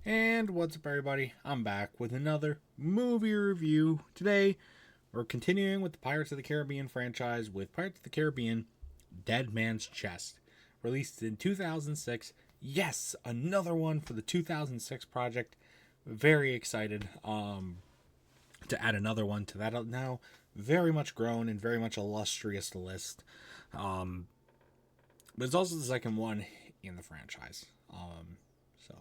And what's up, everybody? I'm back with another movie review. Today, we're continuing with the Pirates of the Caribbean franchise with Pirates of the Caribbean Dead Man's Chest. Released in 2006. Yes, another one for the 2006 project. Very excited to add another one to that now. Very much grown and very much illustrious list. But it's also the second one in the franchise. So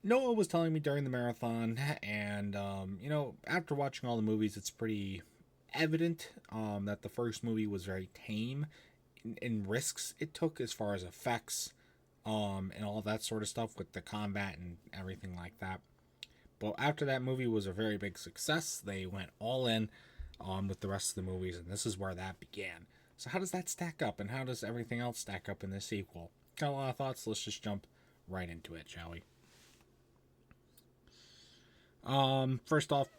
Noah was telling me during the marathon, and after watching all the movies, it's pretty evident that the first movie was very tame in risks it took as far as effects, and all that sort of stuff with the combat and everything like that. But after that movie was a very big success, they went all in with the rest of the movies, and this is where that began. So how does that stack up, and how does everything else stack up in this sequel? Got a lot of thoughts. Let's just jump right into it, shall we? First off,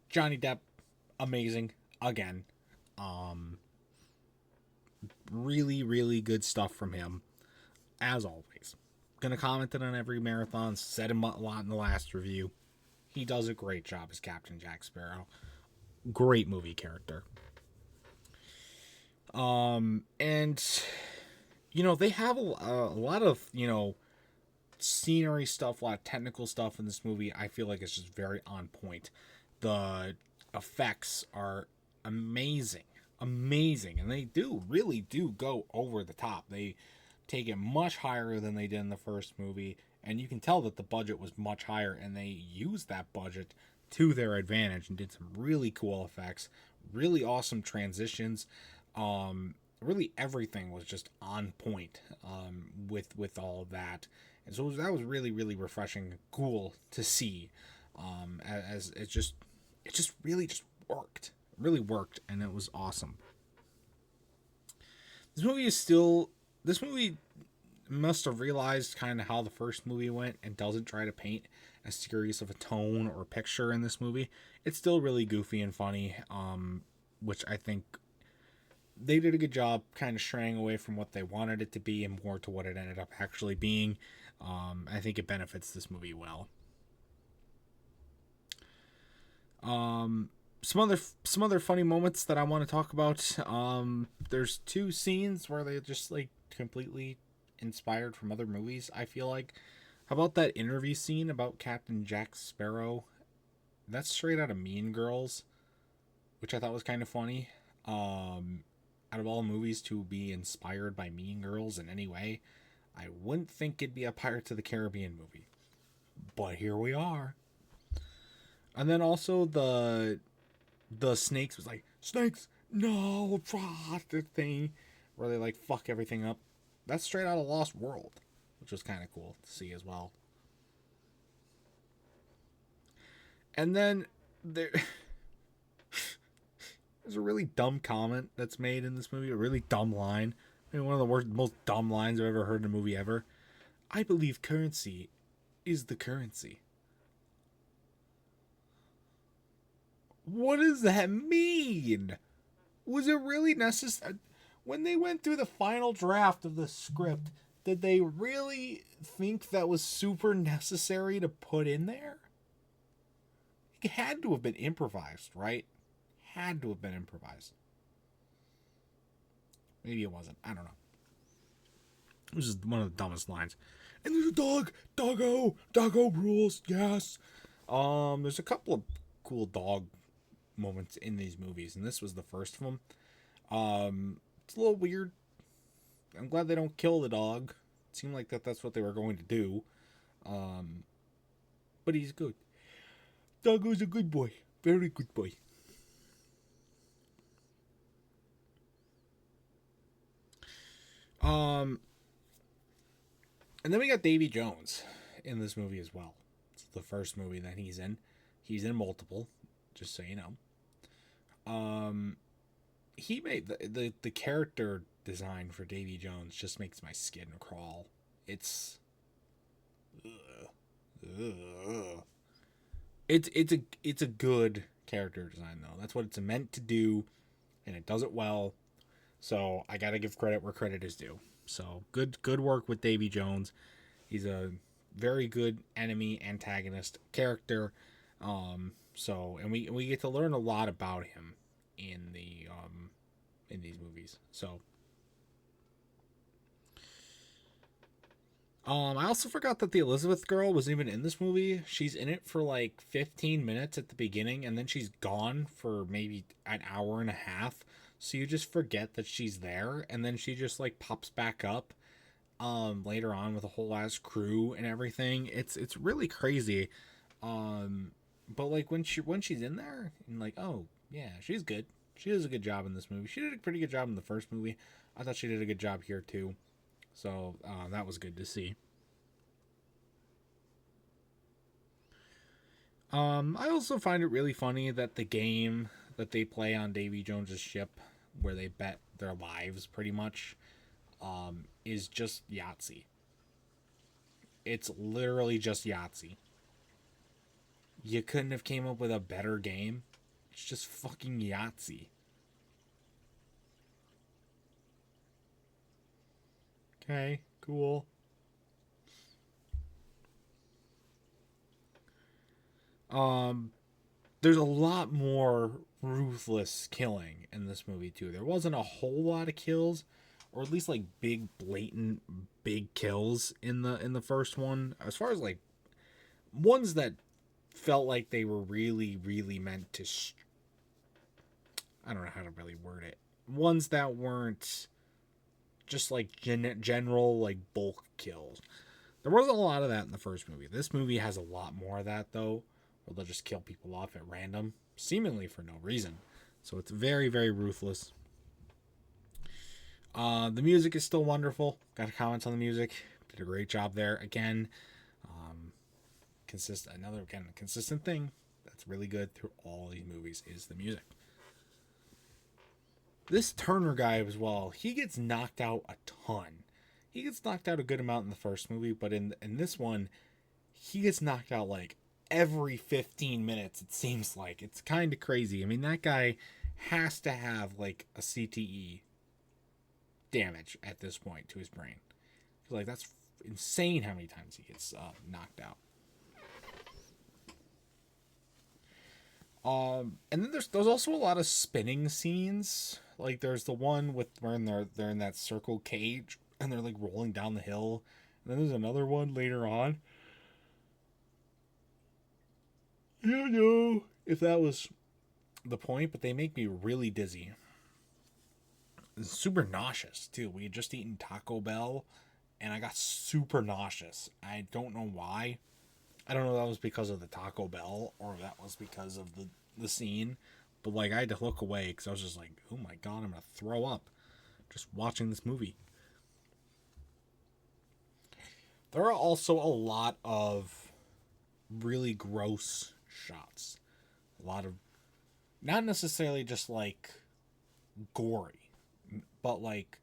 Johnny Depp, amazing again. Um, really, really good stuff from him, as always. Gonna comment it on every marathon. Said him a lot in the last review. He does a great job as Captain Jack Sparrow. Great movie character. And they have a lot of scenery stuff, a lot of technical stuff in this movie. I feel like it's just very on point. The effects are amazing, amazing, and they really do go over the top. They take it much higher than they did in the first movie, and you can tell that the budget was much higher, and they used that budget to their advantage and did some really cool effects, really awesome transitions. Really everything was just on point with all of that, and so that was really really refreshing and cool to see. As it just really just really worked, and it was awesome. This movie must have realized kind of how the first movie went and doesn't try to paint as serious of a tone or picture in this movie. It's still really goofy and funny, which I think they did a good job kind of straying away from what they wanted it to be and more to what it ended up actually being. I think it benefits this movie well. Some other funny moments that I want to talk about. There's two scenes where they just like completely inspired from other movies. I feel like. How about that interview scene about Captain Jack Sparrow? That's straight out of Mean Girls, which I thought was kind of funny. Out of all movies to be inspired by Mean Girls in any way, I wouldn't think it'd be a Pirates of the Caribbean movie. But here we are. And then also the snakes was like, snakes, no, the thing where they like fuck everything up. That's straight out of Lost World, which was kind of cool to see as well. And then there's a really dumb comment that's made in this movie, a really dumb line. I mean, one of the most dumb lines I've ever heard in a movie ever. I believe currency is the currency. What does that mean? Was it really necessary? When they went through the final draft of the script, did they really think that was super necessary to put in there? It had to have been improvised, right? Had to have been improvised. Maybe it wasn't. I don't know. It was just one of the dumbest lines. And there's a dog. Doggo rules. Yes. There's a couple of cool dog moments in these movies, and this was the first of them. It's a little weird. I'm glad they don't kill the dog. It seemed like that's what they were going to do. But he's good. Doggo's a good boy. Very good boy. And then we got Davy Jones in this movie as well. It's the first movie that he's in. He's in multiple, just so you know. He made the character design for Davy Jones just makes my skin crawl. It's it's a good character design though. That's what it's meant to do, and it does it well. So I gotta give credit where credit is due. So good work with Davy Jones. He's a very good enemy antagonist character. And we get to learn a lot about him in in these movies. So I also forgot that the Elizabeth girl was even in this movie. She's in it for like 15 minutes at the beginning, and then she's gone for maybe an hour and a half. So you just forget that she's there, and then she just like pops back up later on with a whole ass crew and everything. It's really crazy. But like when she's in there and like, oh yeah, she's good. She does a good job in this movie. She did a pretty good job in the first movie. I thought she did a good job here too. So that was good to see. I also find it really funny that the game that they play on Davy Jones's ship, where they bet their lives pretty much, is just Yahtzee. It's literally just Yahtzee. You couldn't have came up with a better game. It's just fucking Yahtzee. Okay, cool. Um, there's a lot more ruthless killing in this movie too. There wasn't a whole lot of kills, or at least like big blatant big kills in the first one. As far as like ones that felt like they were really meant to I don't know how to really word it. Ones that weren't just like general like bulk kills. There wasn't a lot of that in the first movie. This movie has a lot more of that though, where they'll just kill people off at random, seemingly for no reason. So it's very ruthless. The music is still wonderful. Got comments on the music. Did a great job there again. Another kind of consistent thing that's really good through all these movies is the music. This Turner guy as well, he gets knocked out a ton. He gets knocked out a good amount in the first movie, but in this one, he gets knocked out like every 15 minutes, it seems like. It's kind of crazy. I mean, that guy has to have like a CTE damage at this point to his brain. Like, that's insane how many times he gets knocked out. And then there's also a lot of spinning scenes. Like there's the one with when they're in that circle cage and they're like rolling down the hill. And then there's another one later on. I don't know if that was the point, but they make me really dizzy. It's super nauseous too. We had just eaten Taco Bell and I got super nauseous. I don't know why. I don't know if that was because of the Taco Bell or if that was because of the scene. But like I had to look away because I was just like, oh my god, I'm gonna throw up just watching this movie. There are also a lot of really gross shots. A lot of not necessarily just like gory, but like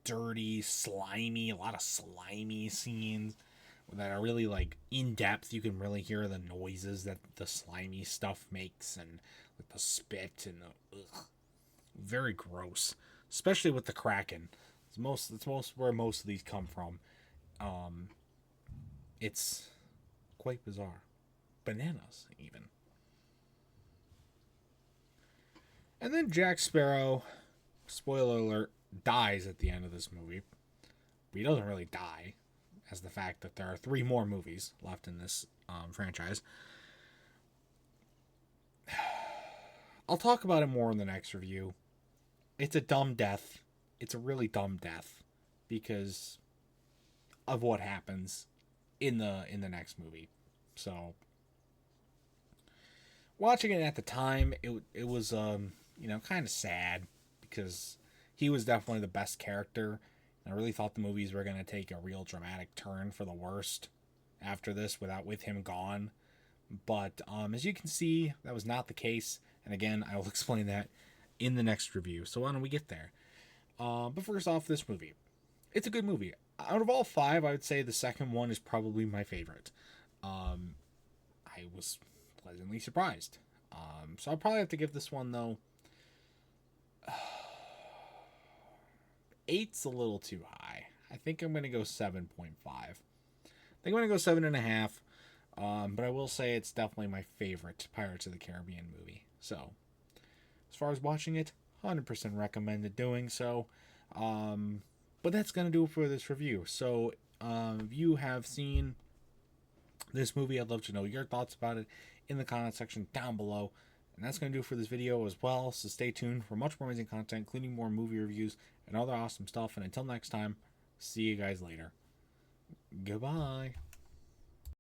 dirty, slimy, a lot of slimy scenes that are really like in depth. You can really hear the noises that the slimy stuff makes and like the spit and the very gross, especially with the Kraken. It's most where most of these come from. It's quite bizarre, bananas even. And then Jack Sparrow, spoiler alert, dies at the end of this movie. But he doesn't really die, as the fact that there are 3 more movies left in this franchise. I'll talk about it more in the next review. It's a dumb death. It's a really dumb death because of what happens in the next movie. So watching it at the time, it was kind of sad because he was definitely the best character. I really thought the movies were going to take a real dramatic turn for the worst after this with him gone. But as you can see, that was not the case. And again, I will explain that in the next review. So why don't we get there? But first off, this movie. It's a good movie. Out of all 5, I would say the second one is probably my favorite. I was pleasantly surprised. So I'll probably have to give this one, though, 8's a little too high. I think I'm going to go 7.5. think I'm going to go 7.5. But I will say it's definitely my favorite Pirates of the Caribbean movie. So, as far as watching it, 100% recommended doing so. But that's going to do it for this review. So, if you have seen this movie, I'd love to know your thoughts about it in the comment section down below. And that's going to do it for this video as well. So stay tuned for much more amazing content, including more movie reviews and other awesome stuff. And until next time, see you guys later. Goodbye.